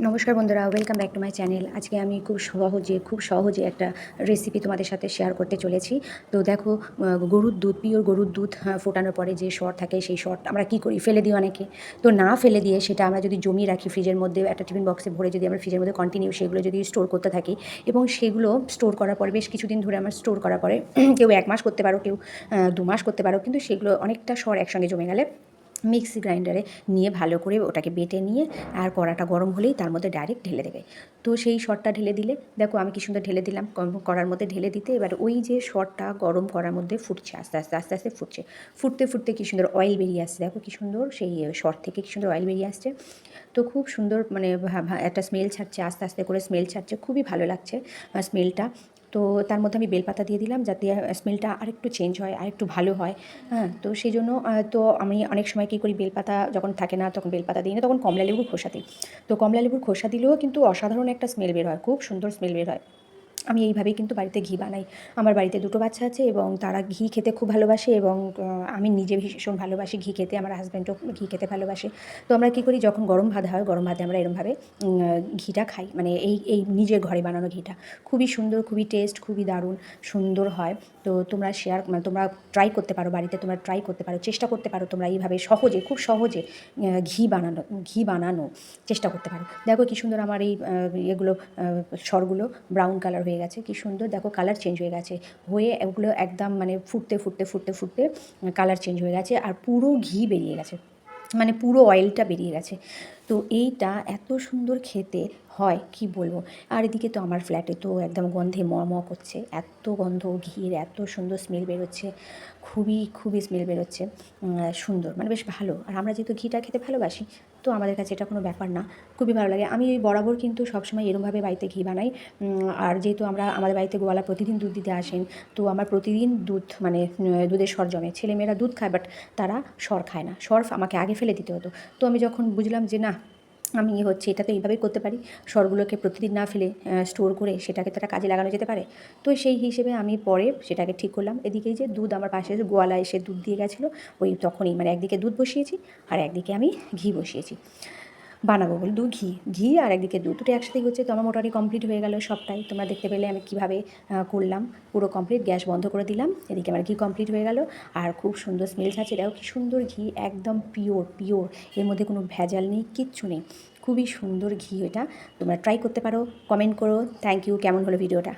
নমস্কার বন্ধুরা, welcome back to my channel. আজকে আমি খুব সহজে একটা রেসিপি তোমাদের সাথে শেয়ার করতে চলেছি। তো দেখো, গরুর দুধ, পিওর গরুর দুধ ফোটানোর পরে যে সর থাকে, সেই সর আমরা কী করি, ফেলে দিই অনেকে। তো না ফেলে দিয়ে সেটা আমরা যদি জমিয়ে রাখি ফ্রিজের মধ্যে, একটা টিফিন বক্সে ভরে যদি আমরা ফ্রিজের মধ্যে কন্টিনিউ সেগুলো যদি স্টোর করতে থাকি, এবং সেগুলো স্টোর করার পরে বেশ কিছুদিন ধরে আমার স্টোর করার পরে কেউ 1 মাস করতে পারো, কেউ 2 মাস করতে পারো, কিন্তু সেগুলো অনেকটা সর একসঙ্গে জমে গেলে মিক্সি গ্রাইন্ডারে নিয়ে ভালো করে ওটাকে বেটে নিয়ে, আর কড়াটা গরম হলেই তার মধ্যে ডাইরেক্ট ঢেলে দেবে। তো সেই সরটা ঢেলে দিলে, দেখো আমি কি সুন্দর ঢেলে দিলাম কড়ার মধ্যে ঢেলে দিতে। এবার ওই যে সরটা গরম করার মধ্যে ফুটছে, আস্তে আস্তে আস্তে আস্তে ফুটছে, ফুটতে ফুটতে কী সুন্দর অয়েল বেরিয়ে আসছে। দেখো কী সুন্দর সেই সর থেকে কী সুন্দর অয়েল বেরিয়ে আসছে। তো খুব সুন্দর, মানে একটা স্মেল ছাড়ছে, আস্তে আস্তে করে স্মেল ছাড়ছে, খুবই ভালো লাগছে স্মেলটা। তো তার মধ্যে আমি বেলপাতা দিয়ে দিলাম, যাতে স্মেলটা আরেকটু চেঞ্জ হয়, আরেকটু ভালো হয়। হ্যাঁ, তো সেই জন্য তো আমি অনেক সময় কী করি, বেলপাতা যখন থাকে না তখন বেলপাতা দিই না, তখন কমলা লেবুর খোসা দিই। তো কমলা লেবুর খোসা দিলেও কিন্তু অসাধারণ একটা স্মেল বের হয়, খুব সুন্দর স্মেল বের হয়। আমি এইভাবেই কিন্তু বাড়িতে ঘি বানাই। আমার বাড়িতে 2টো বাচ্চা আছে এবং তারা ঘি খেতে খুব ভালোবাসে, এবং আমি নিজে ভীষণ ভালোবাসি ঘি খেতে, আমার হাজব্যান্ডও ঘি খেতে ভালোবাসে। তো আমরা কী করি, যখন গরম ভাত হয়, গরম ভাতে আমরা এরমভাবে ঘিটা খাই, মানে এই নিজের ঘরে বানানো ঘিটা খুবই সুন্দর, খুবই টেস্ট, খুবই দারুণ সুন্দর হয়। তো তোমরা তোমরা ট্রাই করতে পারো, বাড়িতে তোমরা ট্রাই করতে পারো, চেষ্টা করতে পারো তোমরা এইভাবে সহজে, খুব সহজে ঘি বানানো চেষ্টা করতে পারো। দেখো কী সুন্দর আমার এই ইয়েগুলো, সরগুলো ব্রাউন কালার হয়ে গেছে, কী সুন্দর দেখো কালার চেঞ্জ হয়ে গেছে, হয়ে ওগুলো একদম মানে ফুটতে ফুটতে ফুটতে ফুটতে কালার চেঞ্জ হয়ে গেছে, আর পুরো ঘি বেরিয়ে গেছে, মানে পুরো অয়েলটা বেরিয়ে গেছে। তো এইটা এত সুন্দর খেতে হয় কি বলবো। আর এদিকে তো আমার ফ্ল্যাটে তো একদম গন্ধে করছে, এত গন্ধ ঘির, এত সুন্দর স্মেল বেরোচ্ছে, খুবই খুবই স্মেল বেরোচ্ছে, সুন্দর, মানে বেশ ভালো। আর আমরা যেহেতু ঘিটা খেতে ভালোবাসি, তো আমাদের কাছে এটা কোনো ব্যাপার না, খুবই ভালো লাগে। আমি ওই বরাবর কিন্তু সবসময় এরমভাবে বাড়িতে ঘি বানাই। আর যেহেতু আমাদের বাড়িতে গোয়ালা প্রতিদিন দুধ দিতে আসেন, তো আমার প্রতিদিন দুধ, মানে দুধের সর জমে। ছেলেমেয়েরা দুধ খায়, বাট তারা সর খায় না, সর আমাকে আগে ফেলে দিতে হতো। তো আমি যখন বুঝলাম যে না, আমি এটা তো এইভাবেই করতে পারি, সরগুলোকে প্রতিদিন না ফেলে স্টোর করে সেটাকে তো একটা কাজে লাগানো যেতে পারে। তো সেই হিসেবে আমি পরে সেটাকে ঠিক করলাম। এদিকেই যে দুধ, আমার পাশে যে গোয়ালা এসে দুধ দিয়ে গেছিলো, ওই তখনই মানে একদিকে দুধ বসিয়েছি আর একদিকে আমি ঘি বসিয়েছি বানাবো বলে। ঘি আর একদিকে দুধ, দুটো একসাথেই হচ্ছে। তো আমার মোটামুটি কমপ্লিট হয়ে গেল সবটাই, তোমরা দেখতে পেলে আমি কীভাবে করলাম, পুরো কমপ্লিট। গ্যাস বন্ধ করে দিলাম, এদিকে আমার ঘি কমপ্লিট হয়ে গেল, আর খুব সুন্দর স্মেল ছাড়ছে। দেখো কী সুন্দর ঘি, একদম পিওর, এর মধ্যে কোনো ভেজাল নেই, কিচ্ছু নেই, খুবই সুন্দর ঘি। এটা তোমরা ট্রাই করতে পারো, কমেন্ট করো। Thank you. কেমন হলো ভিডিওটা?